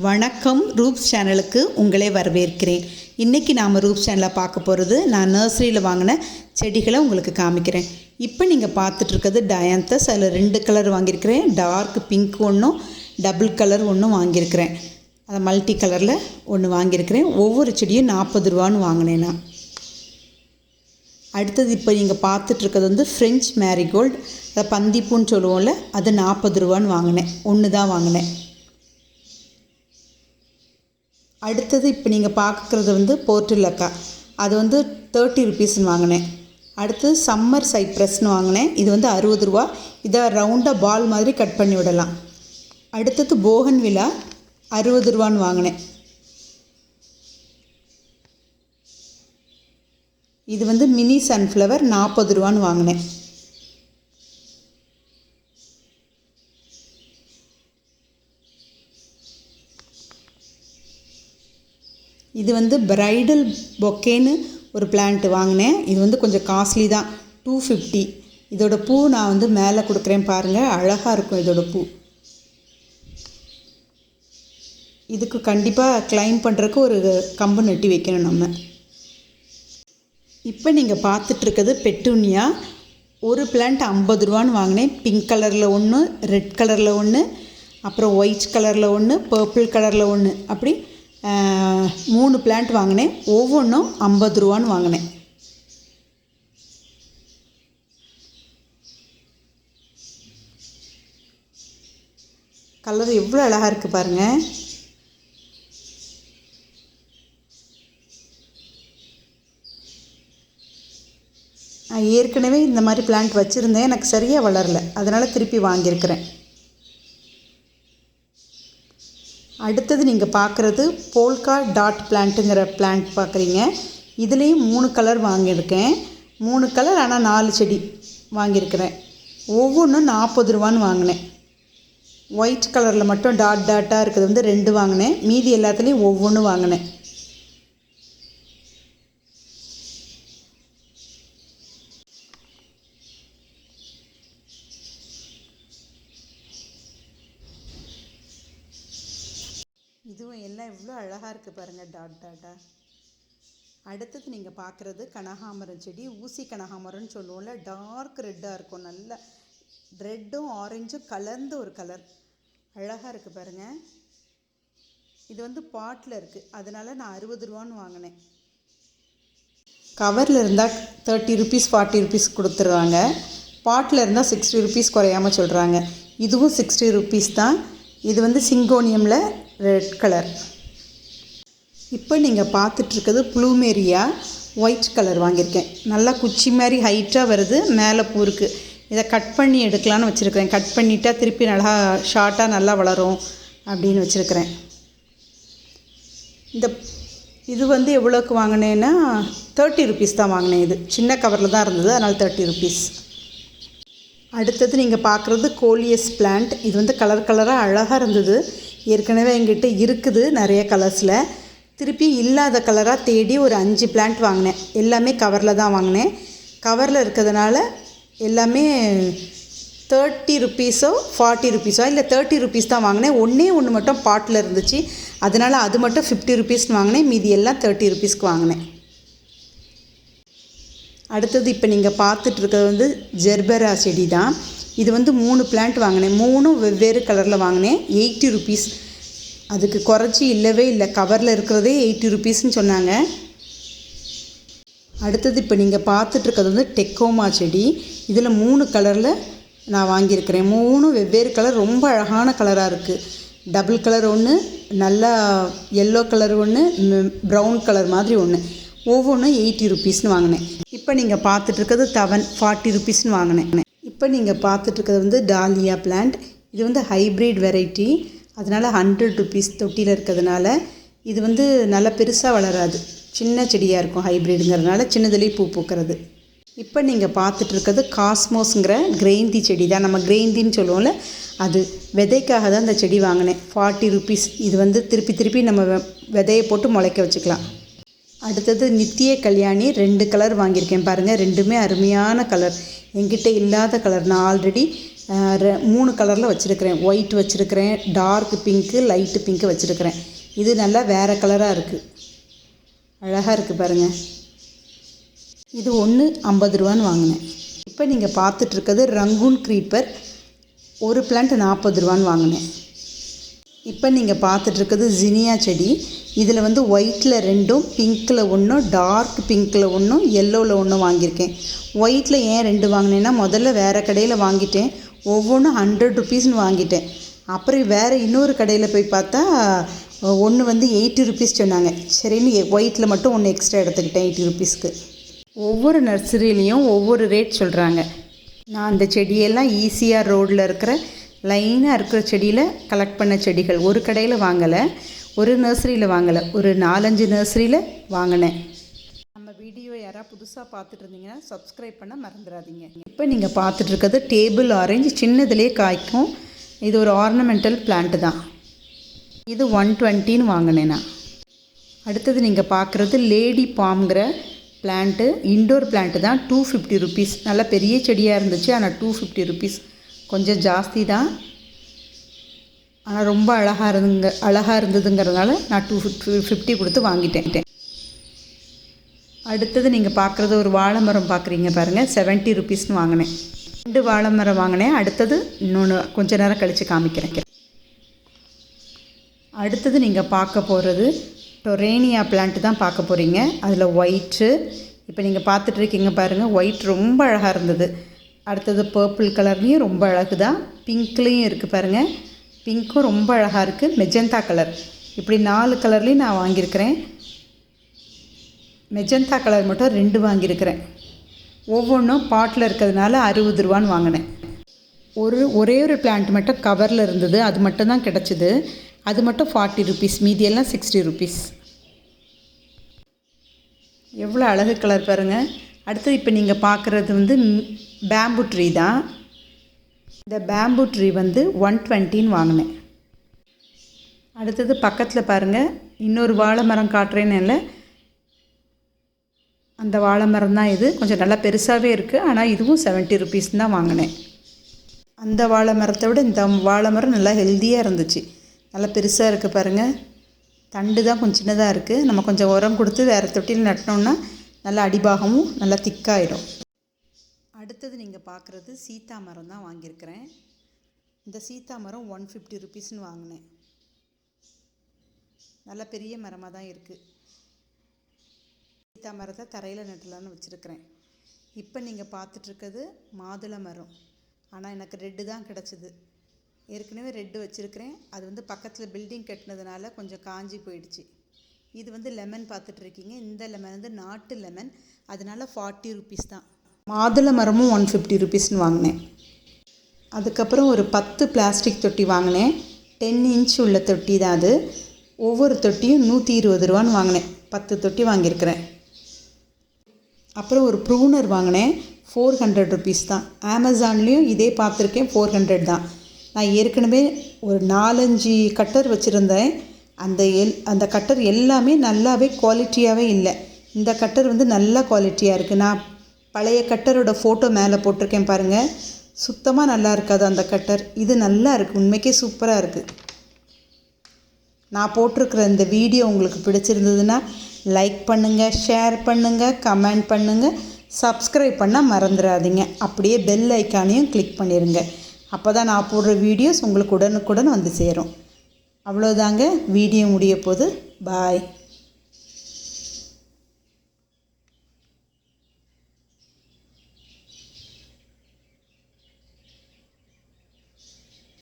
வணக்கம். ரூப்ஸ் சேனலுக்கு உங்களே வரவேற்கிறேன். இன்றைக்கி நாம் ரூப்ஸ் சேனலில் பார்க்க போகிறது, நான் நர்சரியில் வாங்கின செடிகளை உங்களுக்கு காமிக்கிறேன். இப்போ நீங்கள் பார்த்துட்ருக்கிறது டயாந்தஸ். அதில் 2 கலர் வாங்கியிருக்கிறேன். டார்க் பிங்க் ஒன்றும் டபுள் கலர் ஒன்றும் வாங்கியிருக்கிறேன். அதை மல்டி கலரில் ஒன்று வாங்கியிருக்கிறேன். ஒவ்வொரு செடியும் 40 ரூபான்னு வாங்கினேன் நான். அடுத்தது இப்போ நீங்கள் பார்த்துட்ருக்கிறது வந்து ஃப்ரெஞ்ச் மேரிகோல்டு, அதை பந்திப்பூன்னு சொல்லுவோம்ல, அது 40 ரூபான்னு வாங்கினேன். ஒன்று தான் வாங்கினேன். அடுத்தது இப்போ நீங்கள் பார்க்குறது வந்து போர்ட்டுலக்கா, அது வந்து 30 ருபீஸ்ன்னு வாங்கினேன். அடுத்தது சம்மர் சைப்ரஸ்ன்னு வாங்கினேன். இது வந்து 60 ரூபா. இதை ரவுண்டாக பால் மாதிரி கட் பண்ணி விடலாம். அடுத்தது போகன் விழா 60 ரூபான்னு வாங்கினேன். இது வந்து மினி சன்ஃப்ளவர் 40 ரூபான்னு வாங்கினேன். இது வந்து பிரைடல் பொக்கேன்னு ஒரு பிளான்ட் வாங்கினேன். இது வந்து கொஞ்சம் காஸ்ட்லி தான், 250. இதோட பூ நான் வந்து மேலே கொடுக்குறேன் பாருங்கள், அழகாக இருக்கும் இதோட பூ. இதுக்கு கண்டிப்பாக கிளைம் பண்ணுறதுக்கு ஒரு கம்பு நட்டி வைக்கணும் நம்ம. இப்போ நீங்கள் பார்த்துட்ருக்கிறது பெட்டூனியா. ஒரு பிளான்ட் 50 ரூபான்னு வாங்கினேன். பிங்க் கலரில் ஒன்று, ரெட் கலரில் ஒன்று, அப்புறம் ஒயிட் கலரில் ஒன்று, பர்பிள் கலரில் ஒன்று, அப்படி 3 பிளான்ட் வாங்கினேன். ஒவ்வொன்றும் 50 ரூபான்னு வாங்கினேன். கலர் எவ்வளோ அழகாக இருக்குது பாருங்கள். நான் ஏற்கனவே இந்த மாதிரி பிளான்ட் வச்சுருந்தேன், எனக்கு சரியாக வளரல, அதனால் திருப்பி வாங்கியிருக்கிறேன். அடுத்தது நீங்கள் பார்க்குறது போல்கா டாட் பிளான்ட்டுங்கிற பிளான்ட் பார்க்குறீங்க. இதுலேயும் 3 கலர் வாங்கியிருக்கேன். 3 கலர், ஆனால் 4 செடி வாங்கியிருக்கிறேன். ஒவ்வொன்றும் 40 ரூபான்னு வாங்கினேன். ஒயிட் கலரில் மட்டும் டாட் டாட்டாக இருக்கிறது வந்து 2 வாங்கினேன். மீதி எல்லாத்துலேயும் ஒவ்வொன்று வாங்கினேன். இதுவும் எல்லாம் இவ்வளோ அழகாக இருக்குது பாருங்கள், டாட் டாட்டாக. அடுத்தது நீங்கள் பார்க்குறது கனகாமரம் செடி. ஊசி கனகாமரம்னு சொல்லுவோம்ல, டார்க் ரெட்டாக இருக்கும். நல்ல ரெட்டும் ஆரஞ்சும் கலந்த ஒரு கலர், அழகாக இருக்குது பாருங்கள். இது வந்து பாட்டில் இருக்குது, அதனால் நான் 60 ரூபான்னு வாங்கினேன். கவரில் இருந்தால் 30 ருபீஸ் 40 ருபீஸ் கொடுத்துட்றாங்க. பாட்டில் இருந்தால் 60 ருபீஸ் குறையாமல் சொல்கிறாங்க. இதுவும் 60 ருபீஸ் தான். இது வந்து சிங்கோனியமில் ரெட் கலர். இப்போ நீங்கள் பார்த்துட்ருக்கிறது ப்ளூமேரியா, ஒயிட் கலர் வாங்கியிருக்கேன். நல்லா குச்சி மாதிரி ஹைட்டாக வருது, மேலே பூ இருக்குது. இதை கட் பண்ணி எடுக்கலான்னு வச்சுருக்கிறேன். கட் பண்ணிட்டா திருப்பி நல்லா ஷார்ட்டாக நல்லா வளரும் அப்படின்னு வச்சுருக்கிறேன். இது வந்து எவ்வளோக்கு வாங்கினேன்னா 30 ருபீஸ் தான் வாங்கினேன். இது சின்ன கவரில் தான் இருந்தது, அதனால் 30 ருபீஸ். அடுத்தது நீங்கள் பார்க்குறது கோலியஸ் பிளான்ட். இது வந்து கலர் கலராக அழகாக இருந்தது. ஏற்கனவே எங்கிட்ட இருக்குது நிறைய கலர்ஸில். திருப்பி இல்லாத கலராக தேடி ஒரு 5 பிளான்ட் வாங்கினேன். எல்லாமே கவரில் தான் வாங்கினேன். கவரில் இருக்கிறதுனால எல்லாமே 30 ருபீஸோ 40 ருபீஸோ, இல்லை 30 ருபீஸ் தான் வாங்கினேன். ஒன்று மட்டும் பாட்டில் இருந்துச்சு, அதனால் அது மட்டும் 50 ருபீஸ்னு வாங்கினேன். மீதி எல்லாம் 30 ருபீஸ்க்கு வாங்கினேன். அடுத்தது இப்போ நீங்கள் பார்த்துட்ருக்கிறது வந்து ஜெர்பரா செடி தான். இது வந்து 3 பிளான்ட் வாங்கினேன். 3ம் வெவ்வேறு கலரில் வாங்கினேன். 80 ருபீஸ். அதுக்கு குறைச்சி இல்லவே இல்லை, கவரில் இருக்கிறதே 80 ருபீஸ்ன்னு சொன்னாங்க. அடுத்தது இப்போ நீங்கள் பார்த்துட்ருக்கிறது வந்து டெக்கோமா செடி. இதில் 3 கலரில் நான் வாங்கியிருக்கிறேன். 3ம் வெவ்வேறு கலர், ரொம்ப அழகான கலராக இருக்குது. டபுள் கலர் ஒன்று, நல்லா எல்லோ கலர் ஒன்று, ப்ரௌன் கலர் மாதிரி ஒன்று. ஒவ்வொன்றும் 80 ருபீஸ்னு வாங்கினேன். இப்போ நீங்கள் பார்த்துட்ருக்கிறது தவன் 40 ருபீஸ்னு வாங்கினேன். இப்போ நீங்கள் பார்த்துட்ருக்கிறது வந்து டாலியா பிளான்ட். இது வந்து ஹைப்ரிட் வெரைட்டி, அதனால் 100 ருபீஸ் தொட்டியில் இருக்கிறதுனால. இது வந்து நல்லா பெருசாக வளராது, சின்ன செடியாக இருக்கும். ஹைப்ரிடுங்கிறதுனால சின்னதுலேயே பூ பூக்கிறது. இப்போ நீங்கள் பார்த்துட்ருக்கிறது காஸ்மோஸுங்கிற கிரெயிந்தி செடி தான். நம்ம கிரெயிந்தின்னு சொல்லுவோம்ல, அது விதைக்காக தான் இந்த செடி வாங்கினேன். 40 ருபீஸ். இது வந்து திருப்பி நம்ம விதையை போட்டு முளைக்க வச்சுக்கலாம். அடுத்தது நித்திய கல்யாணி. 2 கலர் வாங்கியிருக்கேன் பாருங்கள். 2மே அருமையான கலர், என்கிட்ட இல்லாத கலர். நான் ஆல்ரெடி 3 கலரில் வச்சுருக்கிறேன். ஒயிட் வச்சுருக்கிறேன், டார்க் பிங்க்கு, லைட்டு பிங்க்கு வச்சுருக்கிறேன். இது நல்லா வேறு கலராக இருக்குது, அழகாக இருக்குது பாருங்கள். இது ஒன்று 50 ரூபான்னு வாங்கினேன். இப்போ நீங்கள் பார்த்துட்ருக்கிறது ரங்கூன் க்ரீப்பர், ஒரு பிளான்ட் 40 ரூபான்னு வாங்கினேன். இப்போ நீங்கள் பார்த்துட்ருக்கிறது ஜினியா செடி. இதில் வந்து ஒயிட்டில் 2, பிங்க்கில் 1, டார்க் பிங்க்கில் 1, எல்லோவில் 1 வாங்கியிருக்கேன். ஒயிட்டில் ஏன் 2 வாங்கினேன்னா, முதல்ல வேறு கடையில் வாங்கிட்டேன், ஒவ்வொன்றும் 100 ருபீஸ்னு வாங்கிட்டேன். அப்புறம் வேறு இன்னொரு கடையில் போய் பார்த்தா ஒன்று வந்து 80 ருபீஸ் சொன்னாங்க. சரின்னு ஒயிட்டில் மட்டும் ஒன்று எக்ஸ்ட்ரா எடுத்துக்கிட்டேன் 80 ருபீஸ்க்கு. ஒவ்வொரு நர்சரிலேயும் ஒவ்வொரு ரேட் சொல்கிறாங்க. நான் அந்த செடியெல்லாம் ஈஸியாக ரோடில் இருக்கிற லைனாக இருக்கிற செடியில் கலெக்ட் பண்ண செடிகள். ஒரு கடையில் வாங்கலை, ஒரு நர்சரியில் வாங்கலை, ஒரு 4-5 நர்சரியில் வாங்கினேன். நம்ம வீடியோ யாராவது புதுசாக பார்த்துட்டு இருந்தீங்கன்னா சப்ஸ்கிரைப் பண்ண மறந்துடாதீங்க. இப்போ நீங்கள் பார்த்துட்ருக்கிறது டேபிள் ஆரஞ்சு, சின்னதுலேயே காய்க்கும். இது ஒரு ஆர்னமெண்டல் பிளான்ட்டு தான். இது 120ன்னு வாங்கினேன் நான். அடுத்தது நீங்கள் பார்க்குறது லேடி பாம்ங்கிற பிளான்ட்டு, இன்டோர் பிளான்ட்டு தான். 250 ருபீஸ். நல்லா பெரிய செடியாக இருந்துச்சு, ஆனால் 250 ருபீஸ். கொஞ்சம் ஜாஸ்தி தான், ஆனால் ரொம்ப அழகாக இருந்ததுங்கிறதுனால நான் 250 கொடுத்து வாங்கிட்டேன். அடுத்தது நீங்கள் பார்க்குறது ஒரு வாழை மரம் பார்க்குறீங்க பாருங்கள், 70 ருபீஸ்னு வாங்கினேன். 2 வாழை மரம் வாங்கினேன். அடுத்தது இன்னொன்று கொஞ்ச நேரம் கழித்து காமிக்கிறேன். அடுத்தது நீங்கள் பார்க்க போகிறது டொரேனியா பிளான்ட்டு தான் பார்க்க போகிறீங்க. அதில் ஒயிட்டு இப்போ நீங்கள் பார்த்துட்ருக்கீங்க பாருங்கள், ஒயிட் ரொம்ப அழகாக இருந்தது. அடுத்தது பர்பிள் கலர்லேயும் ரொம்ப அழகு தான், பிங்க்லேயும் இருக்குது பாருங்கள், பிங்க்கும் ரொம்ப அழகாக இருக்குது, மெஜந்தா கலர், இப்படி 4 கலர்லேயும் நான் வாங்கியிருக்கிறேன். மெஜந்தா கலர் மட்டும் 2 வாங்கியிருக்கிறேன். ஒவ்வொன்றும் பாட்டில் இருக்கிறதுனால 60 ரூபான்னு வாங்கினேன். ஒரே ஒரு பிளான்ட் மட்டும் கவரில் இருந்தது, அது மட்டும் தான் கிடச்சிது. அது மட்டும் 40 ருபீஸ், மீதியெல்லாம் 60 ருபீஸ். எவ்வளோ அழகு கலர் பாருங்கள். அடுத்தது இப்போ நீங்கள் பார்க்குறது வந்து பேம்பு ட்ரீ தான். இந்த பேம்பு ட்ரீ வந்து 120ன்னு வாங்கினேன். அடுத்தது பக்கத்தில் பாருங்கள், இன்னொரு வாழை மரம் காட்டுறேன்னு இல்லை, அந்த வாழை மரம் தான் இது. கொஞ்சம் நல்லா பெருசாகவே இருக்குது, ஆனால் இதுவும் 70 ருபீஸ் தான் வாங்கினேன். அந்த வாழை மரத்தை விட இந்த வாழை மரம் நல்லா ஹெல்த்தியாக இருந்துச்சு, நல்லா பெருசாக இருக்குது பாருங்கள். தண்டு தான் கொஞ்சம் சின்னதாக இருக்குது. நம்ம கொஞ்சம் உரம் கொடுத்து வேறு தொட்டியில் நட்டினோன்னா நல்லா அடிபாகமும் நல்லா திக்காயிடும். அடுத்தது நீங்கள் பார்க்குறது சீத்தா மரம் தான் வாங்கியிருக்கிறேன். இந்த சீத்தா மரம் 150 ருபீஸ்னு வாங்கினேன். நல்லா பெரிய மரமாக தான் இருக்குது. சீத்தா மரத்தை தரையில் நட்டலான்னு வச்சுருக்கிறேன். இப்போ நீங்கள் பார்த்துட்ருக்கிறது மாதுளை மரம், ஆனால் எனக்கு ரெட்டு தான் கிடச்சிது. ஏற்கனவே ரெட்டு வச்சுருக்கிறேன், அது வந்து பக்கத்தில் பில்டிங் கட்டினதுனால கொஞ்சம் காஞ்சி போயிடுச்சு. இது வந்து லெமன் பார்த்துட்ருக்கீங்க, இந்த லெமன் வந்து நாட்டு லெமன், அதனால 40 ருபீஸ் தான். மாதுளை மரமும் 150 ருபீஸ்னு வாங்கினேன். அதுக்கப்புறம் ஒரு 10 பிளாஸ்டிக் தொட்டி வாங்கினேன். 10 இன்ச் உள்ள தொட்டி தான் அது. ஒவ்வொரு தொட்டியும் 120 ரூபான்னு வாங்கினேன். 10 தொட்டி வாங்கியிருக்கிறேன். அப்புறம் ஒரு ப்ரூனர் வாங்கினேன், 400 ருபீஸ் தான். அமேசான்லேயும் இதே பார்த்துருக்கேன், 400 தான். நான் ஏற்கனவே ஒரு 4-5 கட்டர் வச்சுருந்தேன். அந்த கட்டர் எல்லாமே நல்லாவே குவாலிட்டியாகவே இல்லை. இந்த கட்டர் வந்து நல்ல குவாலிட்டியாக இருக்குது. நான் பழைய கட்டரோட ஃபோட்டோ மேலே போட்டிருக்கேன் பாருங்கள், சுத்தமாக நல்லா இருக்காது அந்த கட்டர். இது நல்லா இருக்குது, உண்மைக்கே சூப்பராக இருக்குது. நான் போட்டிருக்கிற இந்த வீடியோ உங்களுக்கு பிடிச்சிருந்ததுன்னா லைக் பண்ணுங்கள், ஷேர் பண்ணுங்கள், கமெண்ட் பண்ணுங்கள், சப்ஸ்கிரைப் பண்ண மறந்துடாதீங்க. அப்படியே பெல் ஐக்கானையும் கிளிக் பண்ணிடுங்க. அப்போ தான் நான் போடுற வீடியோஸ் உங்களுக்கு உடனுக்குடன் வந்து சேரும். அவ்வளோதாங்க, வீடியோ முடிய போகுது. பாய்.